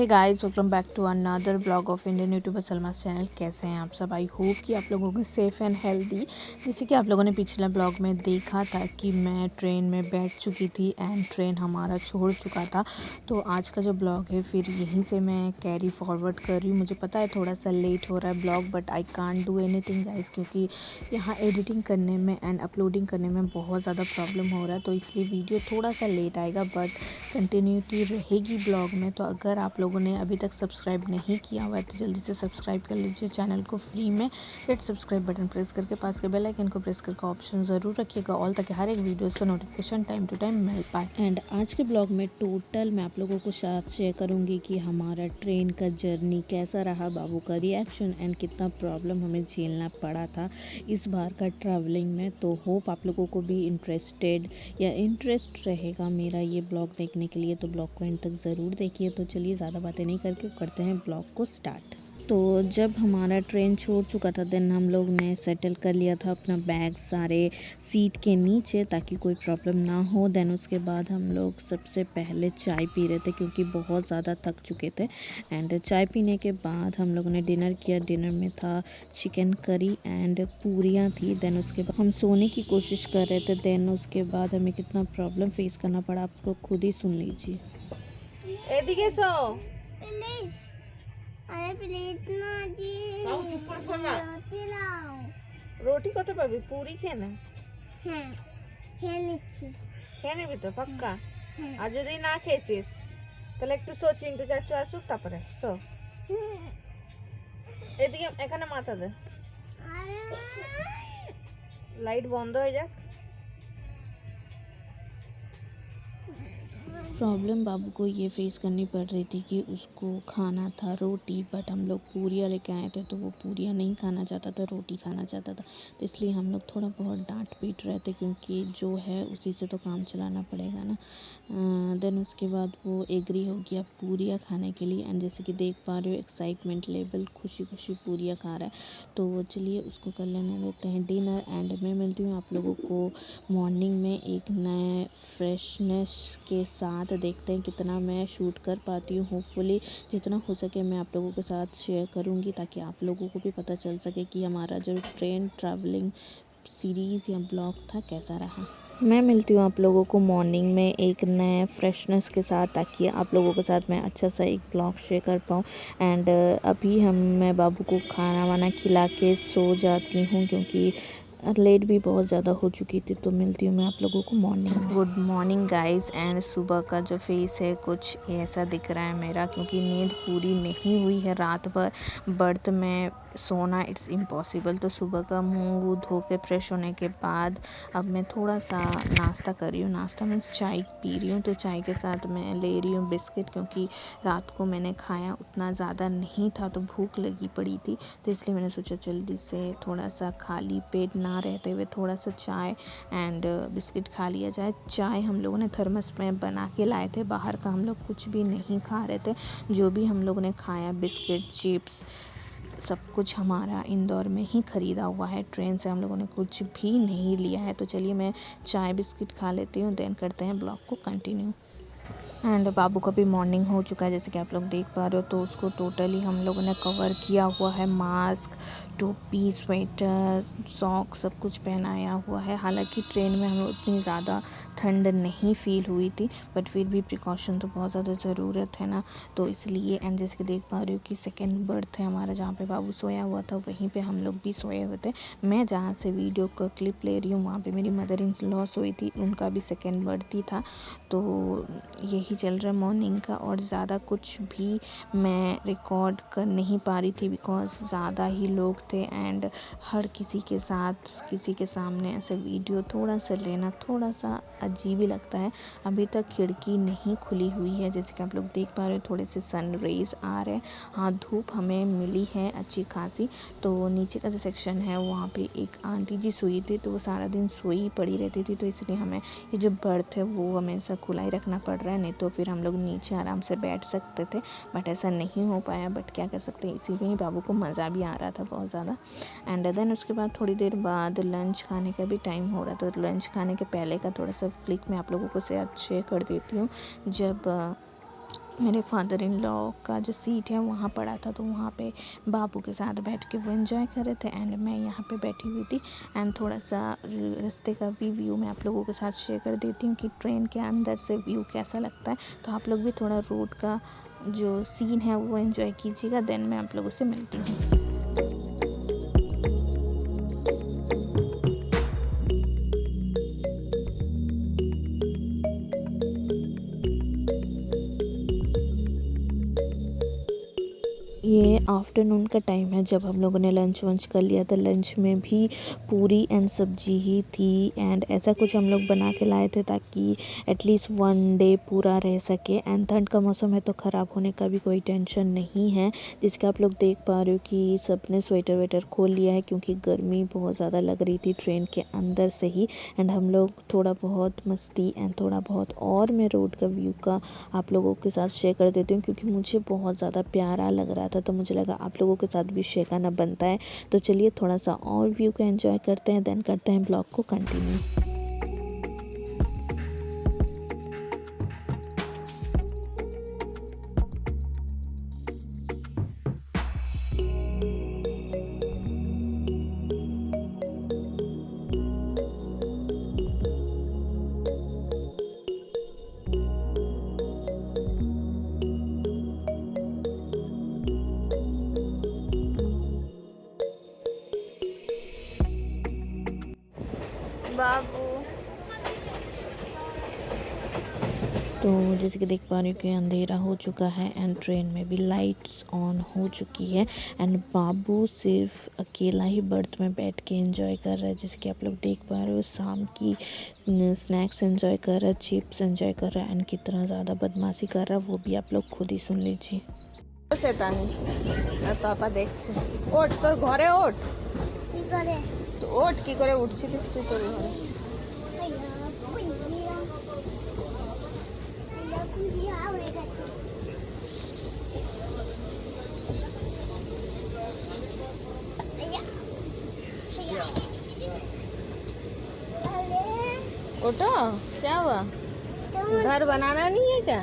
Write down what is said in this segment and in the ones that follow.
Hey guys, welcome back to another blog of Indian YouTuber Salma's channel. कैसे हैं आप सब? आई होप कि आप लोगों को सेफ़ एंड हेल्दी। जैसे कि आप लोगों ने पिछला ब्लॉग में देखा था कि मैं ट्रेन में बैठ चुकी थी एंड ट्रेन हमारा छोड़ चुका था। तो आज का जो ब्लॉग है फिर यहीं से मैं कैरी फॉरवर्ड कर रही हूँ। मुझे पता है थोड़ा सा लेट हो रहा है blog, but I can't do anything guys, क्योंकि यहाँ एडिटिंग करने में एंड अपलोडिंग करने में बहुत ज़्यादा प्रॉब्लम हो रहा है। तो इसलिए वीडियो थोड़ा सा लेट आएगा, बट कंटिन्यूटी रहेगी ब्लॉग में। तो अगर आप लोगों ने अभी तक सब्सक्राइब नहीं किया हुआ है तो जल्दी से सब्सक्राइब कर लीजिए चैनल को फ्री में। रेड सब्सक्राइब बटन प्रेस करके पास के बेल आइकन को प्रेस करके ऑप्शन ज़रूर रखिएगा ऑल, ताकि हर एक वीडियोस का नोटिफिकेशन टाइम टू टाइम मिल पाए। एंड आज के ब्लॉग में टोटल मैं आप लोगों को साथ शेयर करूँगी कि हमारा ट्रेन का जर्नी कैसा रहा, बाबू का रिएक्शन एंड कितना प्रॉब्लम हमें झेलना पड़ा था इस बार का ट्रैवलिंग में। तो होप आप लोगों को भी इंटरेस्टेड या इंटरेस्ट रहेगा मेरा ये ब्लॉग देखने के लिए, तो ब्लॉग को एंड तक ज़रूर देखिए। तो चलिए ज़्यादा बातें नहीं करके करते हैं ब्लॉग को स्टार्ट। तो जब हमारा ट्रेन छोड़ चुका था देन हम लोग ने सेटल कर लिया था अपना बैग सारे सीट के नीचे, ताकि कोई प्रॉब्लम ना हो। देन उसके बाद हम लोग सबसे पहले चाय पी रहे थे क्योंकि बहुत ज़्यादा थक चुके थे। एंड चाय पीने के बाद हम लोगों ने डिनर किया। डिनर में था चिकन करी एंड पूरियाँ थी। देन उसके बाद हम सोने की कोशिश कर रहे थे। देन उसके बाद हमें कितना प्रॉब्लम फेस करना पड़ा आप लोग खुद ही सुन लीजिए। এদিকে এসো। প্লিজ আরে প্লিজ না জি বাবু চুপ করে শোন না। রুটি দাও। রুটি কত পাবি? পুরি খেয়ে নে। হ্যাঁ খেয়ে নিচ্ছি। খেয়ে নিবি তো পাক্কা? হ্যাঁ আর যদি না খেয়েছিস তাহলে একটু শো, চিন্টু চাচু আসুক তারপরে শো। এদিকে এখানে মাথা দে, লাইট বন্ধ হয়ে যাক। प्रॉब्लम बाबू को ये फेस करनी पड़ रही थी कि उसको खाना था रोटी, बट हम लोग पूरियाँ लेके आए थे तो वो पूरियाँ नहीं खाना चाहता था, रोटी खाना चाहता था। तो इसलिए हम लोग थोड़ा बहुत डांट पीट रहे थे, क्योंकि जो है उसी से तो काम चलाना पड़ेगा ना। देन उसके बाद वो एग्री हो गया पूरियाँ खाने के लिए। एंड जैसे कि देख पा रहे हो एक्साइटमेंट लेवल, खुशी खुशी पूरियाँ खा रहा है। तो चलिए उसको कर लेने देते हैं डिनर। एंड मैं मिलती हूँ आप लोगों को मॉर्निंग में एक नए फ्रेशनेस के साथ। देखते हैं कितना मैं शूट कर पाती हूँ। होपफुली जितना हो सके मैं आप लोगों के साथ शेयर करूँगी, ताकि आप लोगों को भी पता चल सके कि हमारा जो ट्रेन ट्रैवलिंग सीरीज़ या ब्लॉग था कैसा रहा। मैं मिलती हूँ आप लोगों को मॉर्निंग में एक नए फ्रेशनेस के साथ, ताकि आप लोगों के साथ मैं अच्छा सा एक ब्लॉग शेयर कर पाऊँ। एंड अभी मैं बाबू को खाना वाना खिला के सो जाती हूँ, क्योंकि लेट भी बहुत ज़्यादा हो चुकी थी। तो मिलती हूँ मैं आप लोगों को मॉर्निंग में। Good morning guys. एंड सुबह का जो फेस है कुछ ऐसा दिख रहा है मेरा, क्योंकि नींद पूरी नहीं हुई है रात भर। बर्थ में सोना इट्स इम्पॉसिबल। तो सुबह का मुंह वूह धो के फ्रेश होने के बाद अब मैं थोड़ा सा नाश्ता कर रही हूँ। नाश्ता मीन्स चाय पी रही हूँ। तो चाय के साथ मैं ले रही हूँ बिस्किट, क्योंकि रात को मैंने खाया उतना ज़्यादा नहीं था तो भूख लगी पड़ी थी। तो इसलिए मैंने सोचा जल्दी से थोड़ा सा खाली पेट ना रहते हुए थोड़ा सा चाय एंड बिस्किट खा लिया जाए। चाय हम लोगों ने थर्मस में बना के लाए थे, बाहर का हम लोग कुछ भी नहीं खा रहे थे। जो भी हम लोगों ने खाया बिस्किट चिप्स सब कुछ हमारा इंदौर में ही ख़रीदा हुआ है। ट्रेन से हम लोगों ने कुछ भी नहीं लिया है। तो चलिए मैं चाय बिस्किट खा लेती हूँ, देन करते हैं ब्लॉग को कंटिन्यू। एंड बाबू का भी मॉर्निंग हो चुका है जैसे कि आप लोग देख पा रहे हो। तो उसको टोटली हम लोगों ने कवर किया हुआ है, मास्क टोपी स्वेटर सॉक्स सब कुछ पहनाया हुआ है। हालांकि ट्रेन में हमें उतनी ज़्यादा ठंड नहीं फील हुई थी, बट फिर भी प्रिकॉशन तो बहुत ज़्यादा ज़रूरत है ना। तो इसलिए एंड जैसे कि देख पा रही हूँ कि सेकेंड बर्थ है हमारा, जहाँ पे बाबू सोया हुआ था वहीं पे हम लोग भी सोए हुए थे। मैं जहाँ से वीडियो का क्लिप ले रही हूँ वहाँ पे मेरी मदर इन लॉ सोई थी, उनका भी सेकेंड बर्थ ही था। तो यही चल रहा है मॉर्निंग का, और ज़्यादा कुछ भी मैं रिकॉर्ड कर नहीं पा रही थी बिकॉज ज़्यादा ही लोग थे। एंड हर किसी के साथ किसी के सामने ऐसे वीडियो थोड़ा सा लेना थोड़ा सा अजीब ही लगता है। अभी तक खिड़की नहीं खुली हुई है, जैसे कि आप लोग देख पा रहे हो थोड़े से सन रेज आ रहे हैं। हाँ धूप हमें मिली है अच्छी खासी। तो नीचे का जो सेक्शन है वहाँ पे एक आंटी जी सोई थी, तो वो सारा दिन सोई पड़ी रहती थी। तो इसलिए हमें ये जो बर्थ है वो हमेशा खुला ही रखना पड़ रहा है, नहीं तो फिर हम लोग नीचे आराम से बैठ सकते थे, बट ऐसा नहीं हो पाया। बट क्या कर सकते हैं, इसी में ही बाबू को मज़ा भी आ रहा था बहुत ज़्यादा। एंड देन उसके बाद थोड़ी देर बाद लंच खाने का भी टाइम हो रहा था। तो लंच खाने के पहले का थोड़ा सा क्लिक मैं आप लोगों को शेयर कर देती हूँ। जब मेरे फादर इन लॉ का जो सीट है वहाँ पड़ा था, तो वहाँ पे बाबू के साथ बैठ के वो एंजॉय कर रहे थे एंड मैं यहाँ पे बैठी हुई थी। एंड थोड़ा सा रास्ते का भी व्यू मैं आप लोगों के साथ शेयर कर देती हूँ कि ट्रेन के अंदर से व्यू कैसा लगता है। तो आप लोग भी थोड़ा रोड का जो सीन है वो एंजॉय कीजिएगा, देन मैं आप लोगों से मिलती हूँ। ये आफ्टरनून का टाइम है जब हम लोगों ने लंच वंच कर लिया था। लंच में भी पूरी एंड सब्जी ही थी एंड ऐसा कुछ हम लोग बना के लाए थे ताकि एटलीस्ट वन डे पूरा रह सके। एंड ठंड का मौसम है तो ख़राब होने का भी कोई टेंशन नहीं है, जिसका आप लोग देख पा रहे हो कि सबने स्वेटर वेटर खोल लिया है क्योंकि गर्मी बहुत ज़्यादा लग रही थी ट्रेन के अंदर से ही। एंड हम लोग थोड़ा बहुत मस्ती एंड थोड़ा बहुत और मैं रोड का व्यू का आप लोगों के साथ शेयर कर देती हूँ क्योंकि मुझे बहुत ज़्यादा प्यारा लग रहा था, तो मुझे लगा आप लोगों के साथ भी शेयर करना बनता है। तो चलिए थोड़ा सा और व्यू को एंजॉय करते हैं, देन करते हैं ब्लॉग को कंटिन्यू। बाबू तो जैसे कि देख पा रही हूँ कि अंधेरा हो चुका है एंड ट्रेन में भी लाइट्स ऑन हो चुकी है एंड बाबू सिर्फ अकेला ही बर्थ में बैठ के एंजॉय कर रहा है। जैसे कि आप लोग देख पा रहे हो शाम की स्नैक्स एंजॉय कर रहा है, चिप्स एंजॉय कर रहा है एंड कितना ज़्यादा बदमाशी कर रहा है वो भी आप लोग खुद ही सुन लीजिए। शैतानी पापा देखছে ওঠ তোর ঘরে ওঠ কি করে তো ওঠ কি করে উঠছিলিস তুই তোর ঘরে ओठो क्या हुआ घर बनाना नहीं है क्या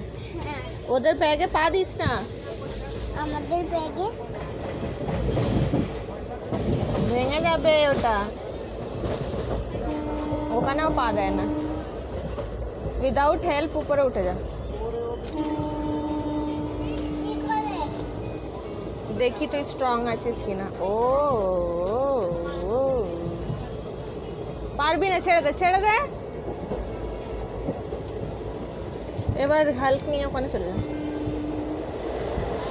उधर बैगे पा दिस ना আমাদের ব্যাগে ভেঙে যাবে ওটা ওখানেও পা দেয় না উইদাউট হেল্প উপরে উঠে যা কি করে দেখি তুই স্ট্রং আছিস কিনা ও পারবি না ছেড়ে দে এবার হাল্ক নিয়ে ওখানে চলে যা।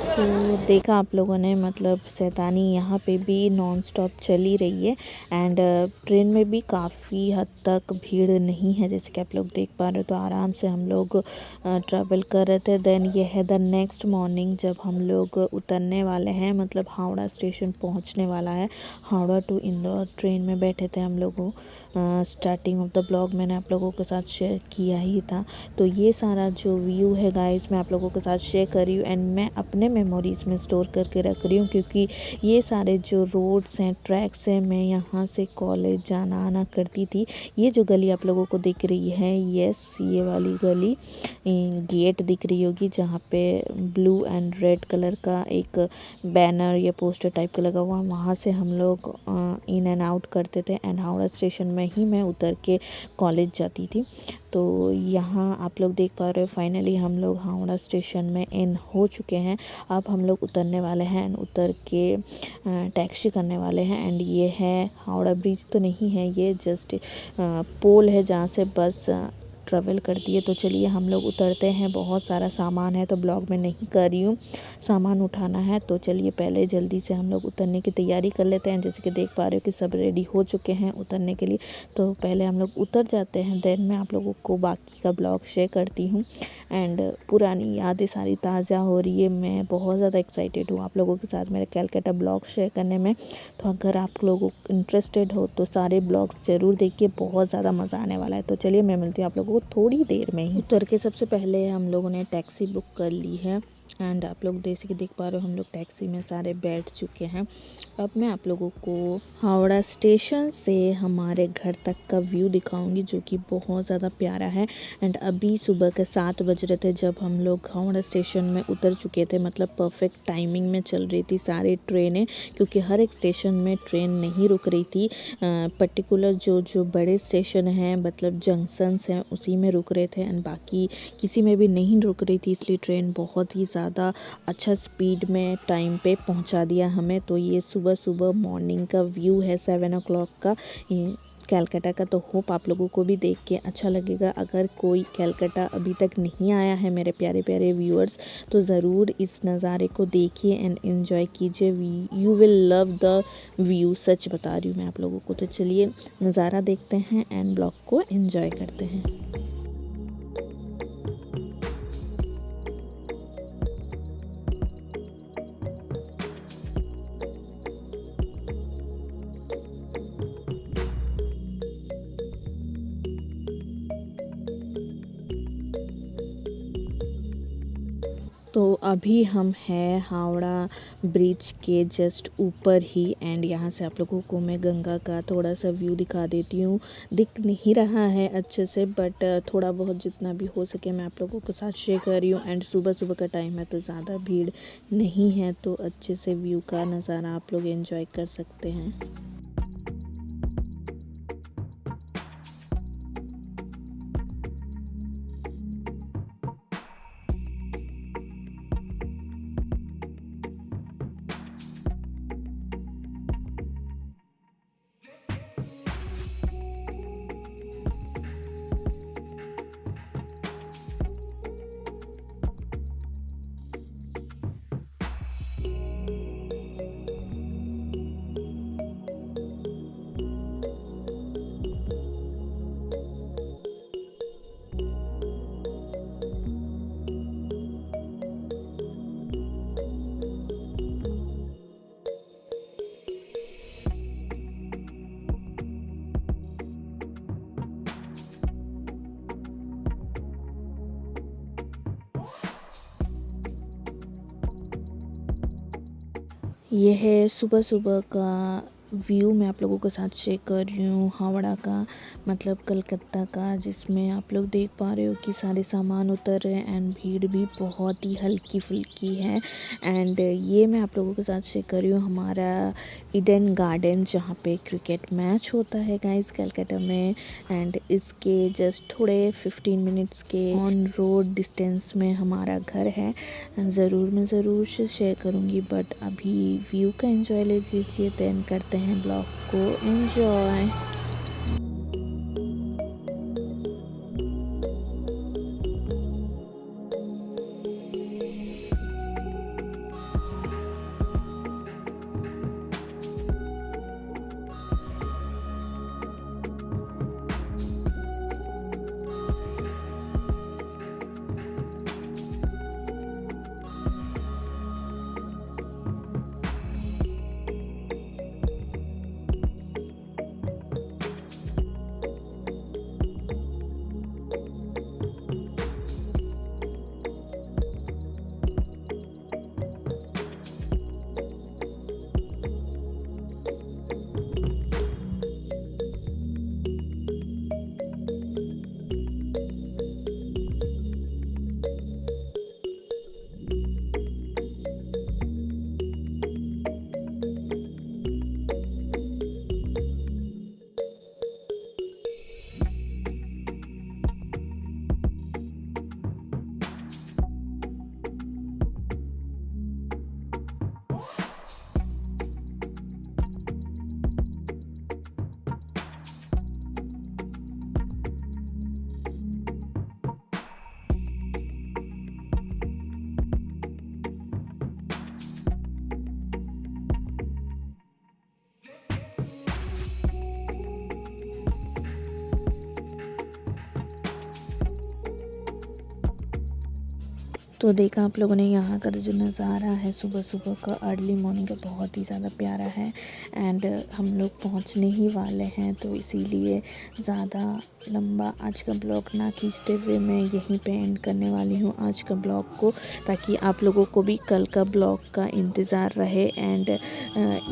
तो देखा आप लोगों ने, मतलब शैतानी यहाँ पे भी नॉन स्टॉप चल ही रही है एंड ट्रेन में भी काफ़ी हद तक भीड़ नहीं है जैसे कि आप लोग देख पा रहे हो। तो आराम से हम लोग ट्रैवल कर रहे थे। देन ये है द नेक्स्ट मॉर्निंग जब हम लोग उतरने वाले हैं, मतलब हावड़ा स्टेशन पहुँचने वाला है। हावड़ा टू इंदौर ट्रेन में बैठे थे हम लोगों। स्टार्टिंग ऑफ द ब्लॉग मैंने आप लोगों के साथ शेयर किया ही था। तो ये सारा जो व्यू है गाइस मैं आप लोगों के साथ शेयर कर रही हूँ एंड मैं अपने मेमोरीज़ में स्टोर करके रख रही हूँ क्योंकि ये सारे जो रोड्स हैं, ट्रैक्स हैं, मैं यहाँ से कॉलेज जाना आना करती थी। ये जो गली आप लोगों को दिख रही है, यस ये वाली गली गेट दिख रही होगी जहाँ पे ब्लू एंड रेड कलर का एक बैनर या पोस्टर टाइप का लगा हुआ, वहाँ से हम लोग इन एंड आउट करते थे एंड हावड़ा स्टेशन में ही मैं उतर के कॉलेज जाती थी। तो यहाँ आप लोग देख पा रहे हो फाइनली हम लोग हावड़ा स्टेशन में इन हो चुके हैं। अब हम लोग उतरने वाले हैं एंड उतर के टैक्सी करने वाले हैं एंड ये है हावड़ा ब्रिज तो नहीं है, ये जस्ट पोल है जहाँ से बस ट्रैवल करती है। तो चलिए हम लोग उतरते हैं। बहुत सारा सामान है तो ब्लॉग में नहीं कर रही हूँ, सामान उठाना है। तो चलिए पहले जल्दी से हम लोग उतरने की तैयारी कर लेते हैं। जैसे कि देख पा रहे हो कि सब रेडी हो चुके हैं उतरने के लिए। तो पहले हम लोग उतर जाते हैं, देन मैं आप लोगों को बाकी का ब्लॉग शेयर करती हूँ एंड पुरानी यादें सारी ताज़ा हो रही है। मैं बहुत ज़्यादा एक्साइटेड हूँ आप लोगों के साथ मेरे कैलकाटा ब्लॉग शेयर करने में। तो अगर आप लोगों इंटरेस्टेड हो तो सारे ब्लॉग्स ज़रूर देखिए, बहुत ज़्यादा मज़ा आने वाला है। तो चलिए मैं मिलती हूँ आप लोगों को थोड़ी देर में ही। उतर के सबसे पहले हम लोगों ने टैक्सी बुक कर ली है एंड आप लोग जैसे कि देख पा रहे हो हम लोग टैक्सी में सारे बैठ चुके हैं। अब मैं आप लोगों को हावड़ा स्टेशन से हमारे घर तक का व्यू दिखाऊंगी जो कि बहुत ज़्यादा प्यारा है। एंड अभी सुबह के 7 बज रहे थे जब हम लोग हावड़ा स्टेशन में उतर चुके थे, मतलब परफेक्ट टाइमिंग में चल रही थी सारी ट्रेनें, क्योंकि हर एक स्टेशन में ट्रेन नहीं रुक रही थी। पर्टिकुलर जो बड़े स्टेशन हैं मतलब जंक्शंस हैं उसी में रुक रहे थे एंड बाकी किसी में भी नहीं रुक रही थी, इसलिए ट्रेन बहुत ही ज़्यादा अच्छा स्पीड में टाइम पे पहुंचा दिया हमें। तो ये सुबह सुबह मॉर्निंग का व्यू है 7 o'clock का कैलकाटा का। तो होप आप लोगों को भी देख के अच्छा लगेगा। अगर कोई कैलकाटा अभी तक नहीं आया है मेरे प्यारे प्यारे व्यूअर्स तो ज़रूर इस नज़ारे को देखिए एंड एंजॉय कीजिए। You will love the view, सच बता रही हूँ मैं आप लोगों को। तो चलिए नज़ारा देखते हैं एंड ब्लॉग को एंजॉय करते हैं। तो अभी हम हैं हावड़ा ब्रिज के जस्ट ऊपर ही एंड यहाँ से आप लोगों को मैं गंगा का थोड़ा सा व्यू दिखा देती हूँ। दिख नहीं रहा है अच्छे से बट थोड़ा बहुत जितना भी हो सके मैं आप लोगों के साथ शेयर कर रही हूँ। एंड सुबह सुबह का टाइम है तो ज़्यादा भीड़ नहीं है तो अच्छे से व्यू का नज़ारा आप लोग एंजॉय कर सकते हैं। ये है सुबह सुबह का व्यू मैं आप लोगों के साथ शेयर कर रही हूँ हावड़ा का, मतलब कलकत्ता का, जिसमें आप लोग देख पा रहे हो कि सारे सामान उतर रहे हैं एंड भीड़ भी बहुत ही हल्की फुल्की है। एंड ये मैं आप लोगों के साथ शेयर कर रही हूँ हमारा ईडन गार्डन जहाँ पे क्रिकेट मैच होता है गाइस कलकत्ता में। एंड इसके जस्ट थोड़े 15 मिनट्स के ऑन रोड डिस्टेंस में हमारा घर है। मैं ज़रूर से शेयर करूँगी बट अभी व्यू का एंजॉय ले लीजिए, देन करते हैं ब्लॉग को एंजॉय। तो देखा आप लोगों ने यहाँ का जो नज़ारा है सुबह सुबह का अर्ली मॉर्निंग का बहुत ही ज़्यादा प्यारा है। एंड हम लोग पहुंचने ही वाले हैं, तो इसीलिए ज़्यादा लंबा आज का ब्लॉग ना खींचते हुए मैं यहीं पे एंड करने वाली हूँ आज का ब्लॉग को, ताकि आप लोगों को भी कल का ब्लॉग का इंतज़ार रहे एंड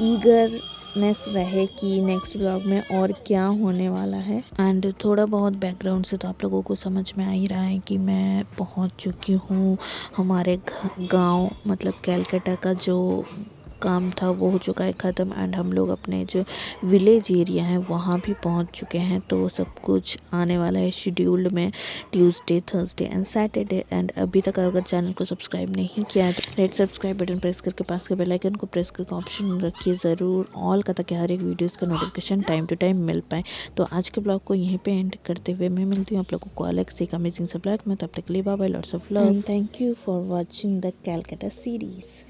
ईगरनेस रहे कि नेक्स्ट ब्लॉग में और क्या होने वाला है। एंड थोड़ा बहुत बैकग्राउंड से तो आप लोगों को समझ में आ ही रहा है कि मैं पहुंच चुकी हूँ हमारे गांव, मतलब कैलकाटा का जो काम था वो हो चुका है ख़त्म एंड हम लोग अपने जो विलेज एरिया है वहाँ भी पहुँच चुके हैं। तो वो सब कुछ आने वाला है शेड्यूल्ड में Tuesday, Thursday and Saturday. And अभी तक अगर चैनल को सब्सक्राइब नहीं किया है तो रेड सब्सक्राइब बटन प्रेस करके पास के बेल आइकन को प्रेस करके ऑप्शन रखिए ज़रूर ऑल का, ताकि हर एक वीडियोज़ का नोटिफिकेशन टाइम टू टाइम मिल पाए। तो आज के ब्लॉग को यहीं पे एंड करते हुए मैं मिलती हूँ आप लोगों को अलग से एक अमेजिंग सा ब्लॉग में। तब तक के लिए bye bye, lots of love and thank you for watching the Calcutta series.